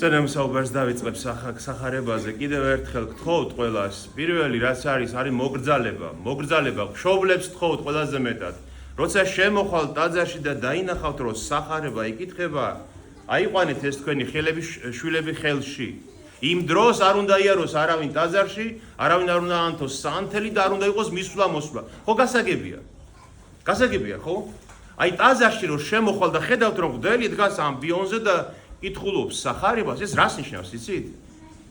სანამ საუბარს დავიწყებ სახარებაზე, კიდევ ერთხელ გთხოვთ ყველას, პირველი რაც არის მოგრძალება, მშობლებს გთხოვთ ყველაზე მეტად. როცა შემოხვალთ ტაძარში და დაინახავთ, რომ სახარება იკითხება, აიყვანეთ ეს თქვენი ხელები შვილები ხელში. იმ დროს არ უნდა იაროს არავინ ტაძარში, არავინ არ უნდა ანთოს სანთელი და არ უნდა იყოს მისვლა-მოსვლა. ხო გასაგებია? გასაგებია, ხო? აი ტაძარში რომ შემოხვალ და ხედავთ, რომ გვდელი დგას ამბიონზე და კითხულობს სახარებას, ეს რას ნიშნავს, იცით?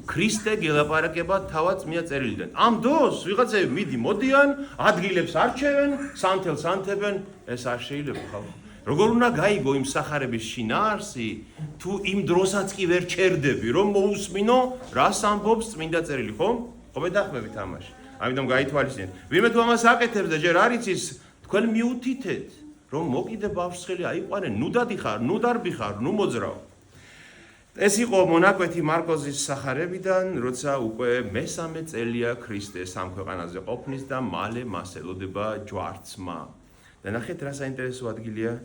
ქრისტე გელაპარაკება თავად წმიდა წერილიდან. ამ დროს ვიღაცები მოდიან, ადგილებს არჩევენ, სანთელს ანთებენ, ეს არ შეიძლება ხალხო. როგორ უნდა გაიგო იმ სახარების შინაარსი, თუ იმ დროსაც კი ვერ ჩერდები, რომ მოусმინო, რას ამბობს წმინდა წერილი, ხო? ხო მეთანხმებით ამაში. ამიტომ გაითვალისწინეთ. ვინმე თუ ამას აკეთებს და ჯერ არ იცის, თქვენ მიუთითეთ, რომ მოკიდე ბავშვსხელი აიყვანე, ნუ დადიხარ, ნუ დარბი ხარ, ნუ მოძრაო. ეს იყო მონაკვეთი მარკოზის სახარებიდან, როცა უკვე მესამე წელია ქრისტეს ამ ქვეყანაზე ყოფნის და მალე მას ელოდება ჯვარცმა. და ნახეთ რა საინტერესო ადგილია,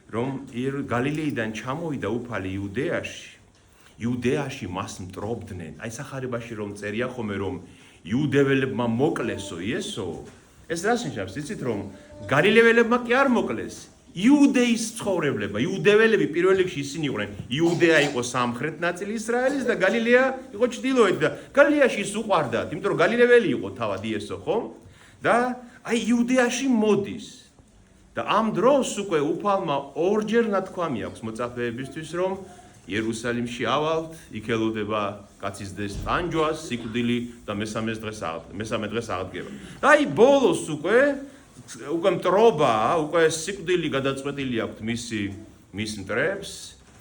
რომ გალილეიდან ჩამოვიდა უფალი იუდეაში მას მტრობდნენ. აი სახარებაში რომ წერია ხოლმე რომ იუდეველებმა მოკლესო იესო, ეს რას ნიშნავს? იცით რომ გალილეველებმა კი არ მოკლეს. იუდეის ცხოვრებლებმა, იუდეველები პირველ რიგში ისინი იყვნენ. იუდეა იყო სამხრეთ ნაწილი ისრაელის და გალილეა იყო ჩრდილოეთი და გალილეაში ის უყვარდათ, იმიტომ რომ გალილეველი იყო თავად იესო, ხო? და აი იუდეაში მოდის. და ამ დროს უკვე უფალმა ორჯერ ნათქვამი აქვს მოწაფეებისთვის, რომ იერუსალიმში ავალთ, იქ ელოდება კაცის ტანჯვას, სიკვდილი და მესამე დღეს აღდგება. და აი ბოლოს უკვე მტრობა, უკვე სიკვდილი გადაწყვეტილი აქვს მის მტრებს,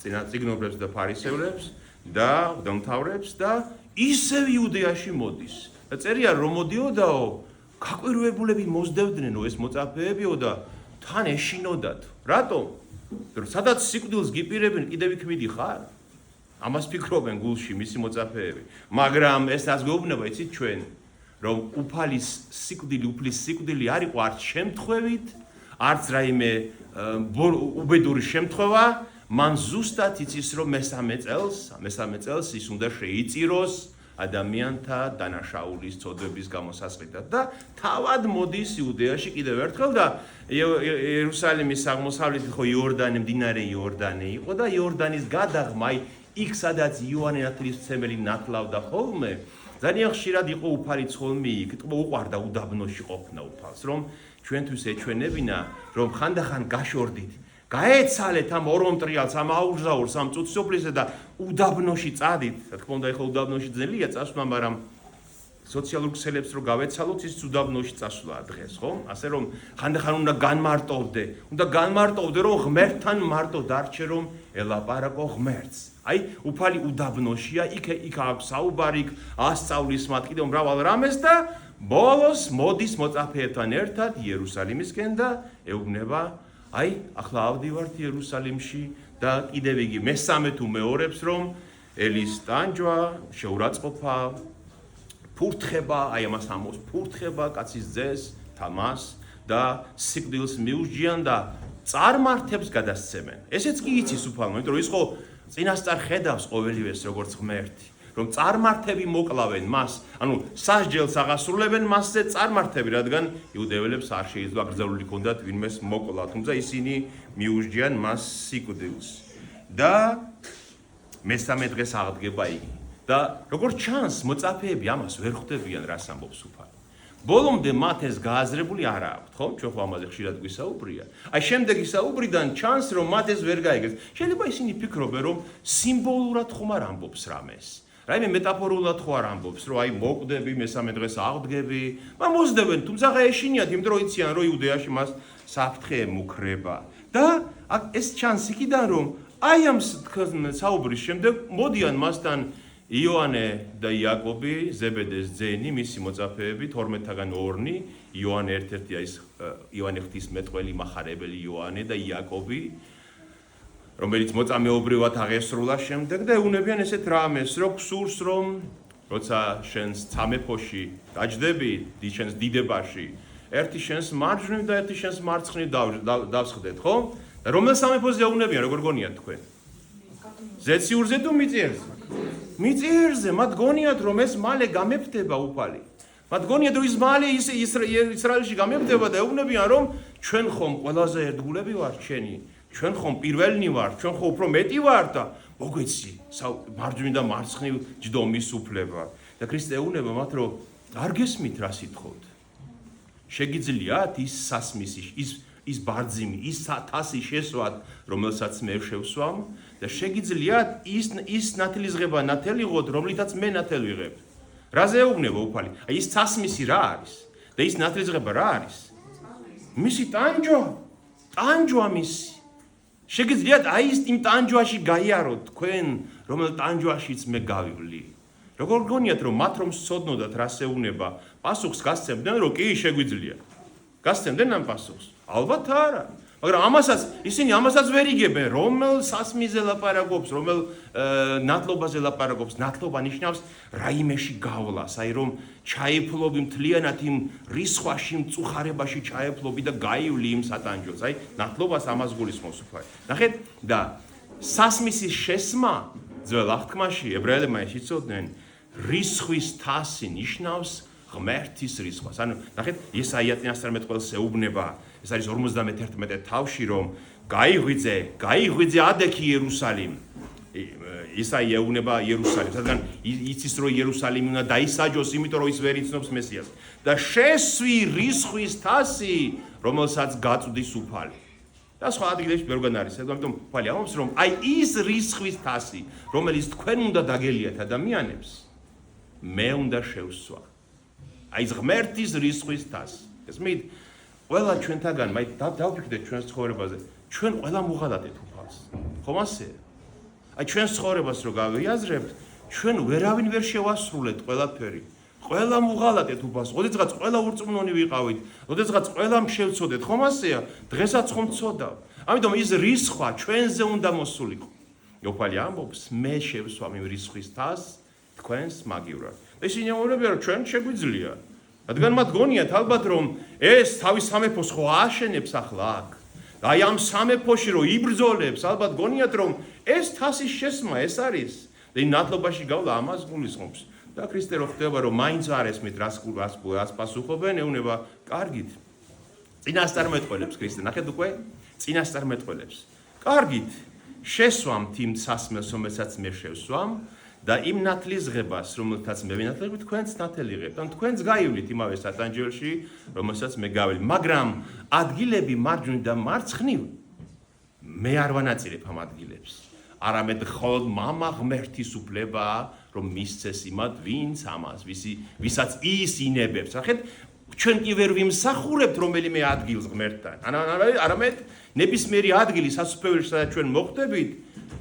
წინაწიგნობებს და ფარისევლებს და მღვდელმთავრებს და ისევ იუდეაში მოდის. და წერია რომ მოდიოდაო, გაკვირვებულები მოსდევდნენო ეს მოწაფეებიო და თან ეშინოდათ. რატომ? სადაც სიკვდილს გიპირებენ, კიდევ იქ მიდიხარ? ამას ფიქრობენ გულში მისი მოწაფეები. მაგრამ ეს რას გვეუბნება, იცით ჩვენ, რომ უფლის სიკვდილი არ იყო არც შემთხვევით, არც რაიმე უბედური შემთხვევა, მან ზუსტად იცის, რომ მესამე წელს ის უნდა შეიწიროს ადამიანთა დანაშაულის წოდების გამოსასყიდად და თავად მოდის იუდეაში კიდევ ერთხელ და იერუსალიმის აღმოსავლეთით ხო მდინარე იორდანე იყო და იორდანის გადაღმა იქ სადაც იოანე ნათლისმცემელი ნათლავდა ხოლმე ძალიან ხშირად იყო უფალი ცხოვლი იქ უყვარდა უდაბნოში ყოფნა უფალს რომ ჩვენთვის ეჩვენებინა რომ ხანდახან გაშორდით გაეცალეთ ამ ორომტრიალს, ამ აურზაურს, ამ წუთსოფლისა და უდაბნოში წადით. რა თქმა უნდა, ეხლა უდაბნოში ძნელია წასვლა, მაგრამ სოციალურ ქსელებს რო გავეცალოთ, ის უდაბნოში წასვლა დღეს, ხო? ასე რომ ხანდახან უნდა განმარტოვდე, რომ ღმერთთან მარტო დარჩე, რომ ელაპარაკო ღმერთს. აი, უფალი უდაბნოშია, იქ აქვს საუბარი, იქ ასწავლის მათ კიდევ მრავალ რამეს და ბოლოს მოდის მოწაფეებთან ერთად იერუსალიმისკენ და ეუბნება აი, ახლა ავდივართ იერუსალიმში და კიდევ იგი მესამე თუ მეორებს, რომ ელის ტანჯვა, შეურაცხყოფა, ფურთხება, აი ამას ამბობს, ფურთხება კაცის ძეს, თამას და სიკვდილს მიუსჯიან და წარმართებს გადასცემენ. ესეც კი იცის უფალმა, იმიტომ რომ ის ხო წინასწარ ხედავს ყოველივეს როგორც ღმერთი. რომ წარმართები მოკლავენ მას, ანუ სასჯელს აღასრულებენ მასზე წარმართები, რადგან იუდეველებს არ შეიძლება გრძელული კონდათ ვინმეს მოკლა, თუმცა ისინი მიუსჯიან მას სიკვდილს. და მესამე დღეს აღდგება იგი. და როგორც ჩანს, მოწაფეები ამას ვერ ხვდებიან, რას ამბობს უფალი. ბოლომდე მათ ეს გააზრებული არ აქვთ, ხო? ჩვენ ხო ამაზე ხშირად გვისაუბრია. აი შემდეგი საუბრიდან ჩანს, რომ მათ ეს ვერ გაიგეს. შეიძლება ისინი ფიქრობენ, რომ სიმბოლურად ხომ არ ამბობს რამეს. რაიმე მეტაფორულად ხო არ ამბობს, რომ აი მოკვდები, მესამე დღეს აღდგები, მაგრამ მოსდებენ, თუმცა ეშინიათ, იმიტომ რომ იციან, რომ იუდეაში მას საფრთხე ემუქრება. და ეს ჩანს იქიდან, რომ აი ამ საუბრის შემდეგ მოდიან მასთან იოანე და იაკობი, ზებედეს ძენი, მისი მოწაფეები, 12-დან 2, იოანე ერთ-ერთი ის იოანე ღვთისმეტყველი, მახარებელი იოანე და იაკობი, რომელიც მოწამეობრივად აღესრულა შემდეგ და ეუნებიან ესეთ რამეს, რომ გსურს რომ როცა შენს სამეფოში გაჯდები, შენს დიდებაში, ერთი შენს მარჯვნივ და ერთი შენს მარცხნივ დავსხდეთ, ხო? და რომელ სამეფოზე ეუნებიან, როგორ გონიათ თქვენ? ზეციურზე თუ მიწიერზე? მიწიერზე მათ გონიათ რომ ეს მალე გამეფდება უფალი. მათ გონიათ რომ ის მალე ისრაელში გამეფდება და ეუბნებიან რომ ჩვენ ხომ ყველაზე ერთგულები ვართ შენი, ჩვენ ხომ პირველნი ვართ, ჩვენ ხო უფრო მეტი ვართ და მოგვეცი მარჯვნივ და მარცხნივ ჯდომის უფლება. და ქრისტე ეუბნება მათ რომ არ გესმით რა სიტყვით. შეგიძლიათ ის სასმისი, ის ბარძიმი, ის თასი შესვათ, რომელსაც მე შევსვამ და შეგიძლიათ ის ნათლისღება ნათელიღოთ, რომლითაც მე ნათელ ვიღებ. რაზე ეუბნება უფალი? აი ის სასმისი რა არის? და ის ნათლისღება რა არის? მისი ტანჯვა მისი. შეგიძლიათ აი იმ ტანჯვაში გაიაროთ თქვენ, რომელ ტანჯვაშიც მე გავივლი. როგორ გონიათ რომ მათ რომ სწოდნოდათ რას ეუბნება, პასუხს გასცემდნენ რომ კი შეგვიძლია. გასცემდნენ ამ პასუხს? ალბათ არა. მაგრამ ისინი ამასაც ვერ იგებენ, რომელ სასმიზე ლაპარაკობს, რომელ ნათლობაზე ლაპარაკობს. ნათლობა ნიშნავს რაიმეში გავლას, აი რომ ჩაეფლობი მთლიანად იმ რისხვაში, მწუხარებაში ჩაეფლობი და გაივლი იმ სატანჯოს. აი ნათლობას ამას გულისხმობს უფალი. ნახეთ და სასმისის შესმა ძველ აღთქმაში ებრაელებმა იცოდნენ რისხვის თასი ნიშნავს ღმერთის რისხვას. ანუ ნახეთ ესაია 13 ეუბნება, ეს არის 51 თავში რომ გაიღვიძე ადექი იერუსალიმ. ესაია ეუბნება იერუსალიმს, რადგან იცის რომ იერუსალიმი უნდა დაისაჯოს, იმიტომ რომ ის ვერ იცნობს მესიას. და შესვი რისხვის თასი, რომელსაც გაწვდის უფალი. და სხვა ადგილებში ბევრგან არის, ამიტომ უფალი ამბობს რომ აი ის რისხვის თასი, რომელიც თქვენ უნდა დაგელიათ ადამიანებს, მე უნდა შევსვა. აი ეს ღმერთის რისხვის თასი. ესმით, ყველა ჩვენთაგან, დავფიქრდეთ ჩვენს ცხოვრებაზე, ჩვენ ყველა მუღალატეთ უფალს. ხომ ასეა? აი ჩვენს ცხოვრებას რო გავიაზრებთ, ჩვენ ვერავინ ვერ შევასრულეთ ყველაფერი. ყველა მუღალატეთ უფალს, ოდესღაც ყველა ურწმუნონი ვიყავით, ოდესღაც ყველამ შევცოდეთ, ხომ ასეა? დღესაც ხომ ცოდავ. ამიტომ ის რისხვა ჩვენზე უნდა მოსულიყო. უფალი ამბობს, მე შევსვამ იმ რისხვის თასს თქვენს მაგივრად. და ისინი ამბობენ, რომ ჩვენ შეგვიძლია. რადგან მათ გონიათ ალბათ რომ ეს თავის სამეფოს ხო ააშენებს ახლა აქ. და აი ამ სამეფოში რო იბრძოლებს, ალბათ გონიათ რომ ეს თასის შესმა ეს არის. და იმ ნათლობაში გავლა ამას გულისხმობს. და ქრისტე რო ხდება რომ მაინც არ ესმით რას პასუხობენ, ეუბნება, კარგით. წინასწარმეტყველებს ქრისტე, ნახეთ უკვე წინასწარმეტყველებს. კარგით, შესვამთ იმ სასმელს, რომელსაც მე შევსვამ და იმ ნათლისღებას, რომელთაც მე ვინათლებ, თქვენც ნათელიღებთ. ან თქვენც გაივლით იმავე სატანჯველში, რომელსაც მე გავილი. მაგრამ ადგილები მარჯვნივ და მარცხნივ მე არ ვანაწილებ ამ ადგილებს. არამედ მხოლოდ მამა ღმერთის უფლებაა, რომ მისცეს იმად, ვინც ამას, ვისაც ის ინებებს. ნახეთ, ჩვენ კი ვერ ვიმსახურებთ რომელიმე ადგილს ღმერთთან. არამედ ნებისმიერი ადგილი სასუფეველში, სადაც ჩვენ მოხვდებით,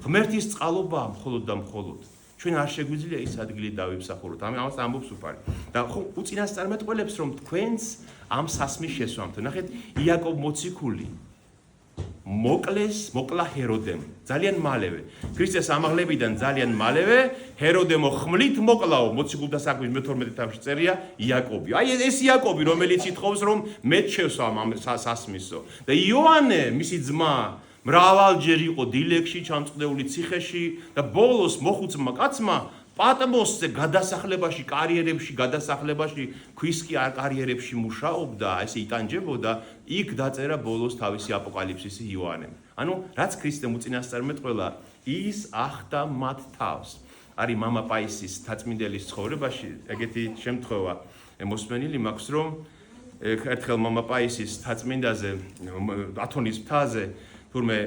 ღმერთის წყალობაა მხოლოდ და მხოლოდ. ჩვენ არ შეგვიძლია ის ადგილი დავიმსახუროთ. ამას ამბობს უფალი. და ხო უწინასწარმეტყველებს რომ თქვენს ამ სასმის შესვამთ. ნახეთ, იაკობ მოციქული მოკლა ჰეროდემ ძალიან მალევე. ქრისტეს ამაღლებიდან ძალიან მალევე ჰეროდემო ხმლით მოკლაო. მოციქულთა საქმის 12 თავში წერია იაკობი. აი ეს იაკობი, რომელიც ითხოვს რომ მე შევსვამ ამ სასმისო. და იოანე, მისი ძმა, მრავალჯერ იყო დილეგში, ჩამწყდეული ციხეში და ბოლოს მოხუცმა კაცმა პატმოსზე გადასახლებაში, კარიერებში გადასახლებაში, ქვისკი კარიერებში მუშაობდა, ესე იტანჯებოდა, იქ დაწერა ბოლოს თავისი აპოკალიფსისი იოანემ. ანუ რაც ქრისტემ უწინასწარმეტყველა, ის ახდა მათ თავს. არის მამა პაისის თაწმინდელის ცხოვრებაში ეგეთი შემთხვევა მოსმენილი მაქვს, რომ ერთხელ მამა პაისის თაწმინდაზე, ათონის მთაზე, თურმე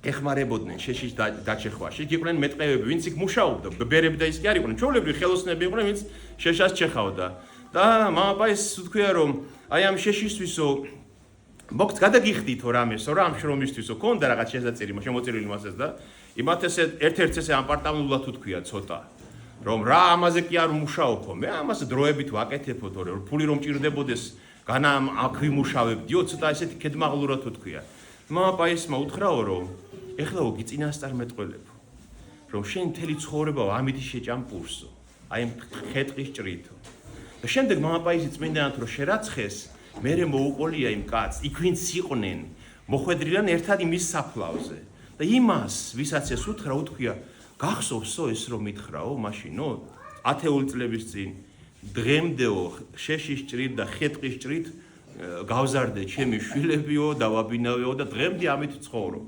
ეხმარებოდნენ შეშიშ დაჩეხვაში. იქ იყვნენ მეტყევები, ვინც იქ მუშაობდა, ბერები და ის კი არ იყვნენ. ჩვეულებრივი ხელოსნები იყვნენ, ვინც შეშას ჩეხავდა. და მამა პაისს უთქვია, რომ აი ამ შეშისთვისო მოგც გადაგიხდითო რამესო, რა ამ შრომისთვისო, ქონდა რაღაც შესაძლებელი, შემოწერილი მასეს და იმათ ესე ერთ-ერთ ესე ამპარტამულად უთქვია ცოტა. რომ რა ამაზე კი არ მუშაობო, მე ამას დროებით ვაკეთებო, თორე ფული რომ ჭირდებოდეს, განა აქ ვიმუშავებდიო, ცოტა ესეთი ქედმაღლურად უთქვია. მამა პაისმა უთხრაო, რომ ეხლა გიწინასწარმეტყველებო, რომ შენ მთელი ცხოვრება ამით შეჭამპურსო, აი ამ ხეტყის ჭრითო. და შემდეგ მამა პაისი წმინდანად რომ შერაცხეს, მერე მოუყოლია იმ კაცს, იქ ვინც იყვნენ, მოხვედრილან ერთად იმის საფლავზე. და იმას, ვისაც ეს უთხრა, უთქვია, გახსოვსო ეს რომ მითხრაო მაშინო 10 წლების წინ დღემდეო შეშის ჭრით და ხეტყის ჭრით გავზარდე ჩემი შვილებიო და ვაბინავეო და დღემდე ამით ვცხოვრობ.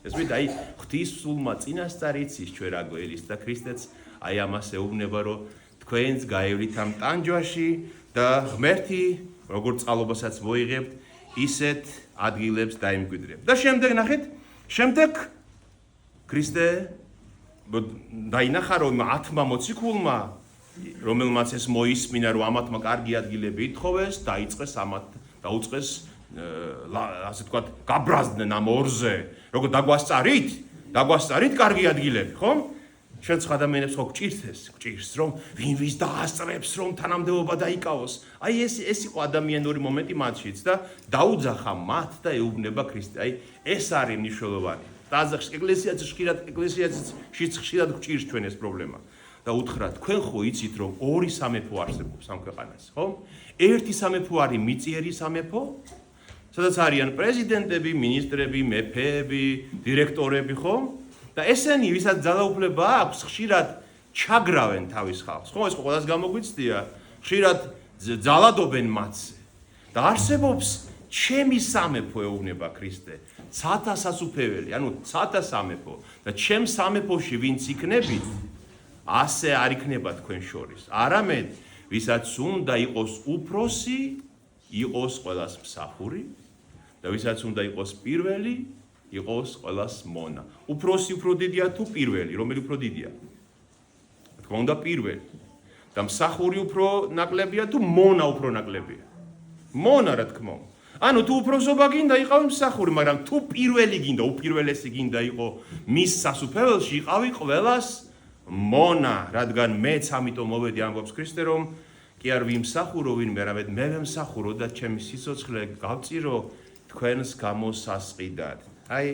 ეს ვით აი ღვთის სულმა წინასწარ იცის ჩვენ რა გვერის და ქრისტეც აი ამას ეუბნება რომ თქვენს გაევლით ამ ტანჯვაში და ღმერთი როგორ წყალობასაც მოიღებთ ისეთ ადგილებს დაიმკვიდრებთ. და შემდეგ ნახეთ, შემდეგ ქრისტე დაინახა რომ 10-მა მოციქულმა რომელმაც ეს მოისმინა რომ ამათმა კარგი ადგილები ითხოვეს, დაიწყეს ამათ დაუწყეს ასე თქვა გაბრაზდნენ ამ ორზე, როგორ დაგვასწარით კარგი ადგილები, ხო? შენ სხვა ადამიანებს ხო გჭირს რომ ვინ ვის დაასწრებს რომ თანამდებობა დაიკავოს. აი ეს იყო ადამიანური მომენტი მათშიც და დაუძახა მათ და ეუბნება ქრისტე. აი ეს არის მნიშვნელოვანი. დააზახს ეკლესიაშიც ხშირად გჭირს ჩვენ ეს პრობლემა. და უთხრა თქვენ ხო იცით რომ ორი სამეფო არსებობს ამ ქვეყანას, ხო? ერთი სამეფო არის მიწიერი სამეფო, სადაც არიან პრეზიდენტები, მინისტრები, მეფეები, დირექტორები, ხო? და ესენი, ვისაც ძალაუფლება აქვს, ხშირად ჩაგრავენ თავის ხალხს. ხო, ეს ყველას გამოგვიცდია, ხშირად ძალადობენ მათზე. და არსებობს ჩემი სამეფო ეუბნება ქრისტე, ცათა სასუფეველი, ანუ ცათა სამეფო და ჩემ სამეფოში ვინც იქნებით, ასე არ იქნება თქვენ შორის. არამედ, ვისაც უნდა იყოს უფროსი, იყოს ყველას მსახური და ვისაც უნდა იყოს პირველი, იყოს ყველას მონა. უფროსი უფრო დიდია თუ პირველი, რომელი უფრო დიდია? თქმა უნდა პირველი. და მსახური უფრო ნაკლებია თუ მონა უფრო ნაკლებია? მონა რა თქმა უნდა. ანუ თუ უფროსობა გინდა იყავი მსახური, მაგრამ თუ პირველი გინდა, უპირველესი გინდა იყო მის სასუფეველში, იყავი ყველას მონა, რადგან მეც ამიტომ მოვედი ამბობს ქრისტე რომ კი არ ვიმსახურო ვინმე, არამედ მე ვემსახურო და ჩემი სიცოცხლე გავწირო თქვენს გამოსასყიდად. აი